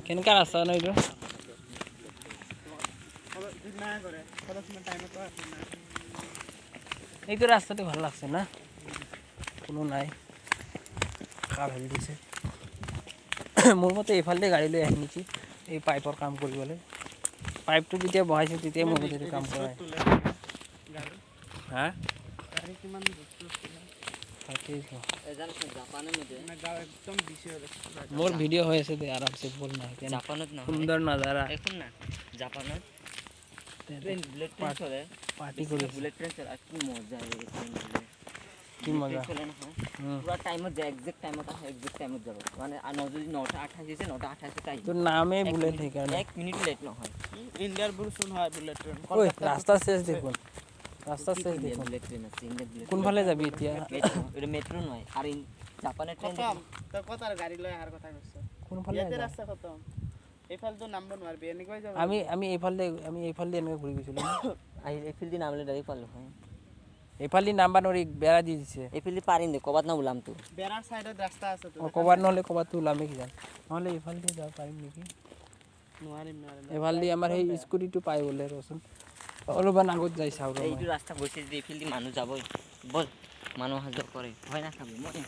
কেনেকা ৰাস্তা ন এইটো এইটো ৰাস্তাটো ভাল লাগছে না কোনো নাই কাৰ হেল দিছে মোৰ মতে এইফালে গাড়ী লৈ আহে নেকি এই পাইপৰ কাম কৰিবলৈ পাইপটো যেতিয়া বহাইছে তেতিয়া মোৰ মতে কাম কৰা হা মোৰ ভিডিঅ' হৈ আছে দে আৰামছে বল নাই জাপানত নহয় সুন্দৰ নাজাৰা এখন না জাপানত বুলেট ট্রেন চলে পার্টি করে বুলেট ট্রেন চলে আর কি মজা কি মজা চলে না পুরা টাইমত যায় এক্সাক্ট টাইমত আহে এক্সাক্ট টাইমত যাব মানে আর যদি 9:28 দিছে 9:28 তাই তোর নামে বুলেট সেইকাৰণে 1 মিনিট লেট নহয় ইন্ডিয়ার বুরসুন হয় বুলেট ট্রেন ওই রাস্তা শেষ দেখুন রাস্তা শেষ দেখুন বুলেট ট্রেন আছে ইন্ডিয়ান বুলেট কোনফালে যাবি এতিয়া এটা মেট্রো নয় আর জাপানের ট্রেন তো কত আর গাড়ি লয় আর কথা কইছ কোনফালে এতে রাস্তা খতম এইফাল তো নাম্বার মারবি এনে কই যাব আমি এইফালে এনেকে ঘুরি গৈছিলো আই এফিল দি নামলে ডাইরেক্ট পারলো হয় এইফালে নাম্বার নৰি বেৰা দি দিছে এফিল দি পারিন দে কবাত না উলাম তো বেরার সাইডে রাস্তা আছে তো কবাৰ নহলে কবাত ওলামে কি জান নহলে এইফালে দি যাব পাৰিম নেকি নোৱাৰিম এইফালে দি আমাৰ সেই স্কুটিটো পাই গ'লে ৰচোন অলপমান আগত যাই চাওঁ এইটো ৰাস্তা গৈছে যে এফিল দি মানুহ যাবই বল মানুহ হাজাৰ কৰে হয় না খাবি মই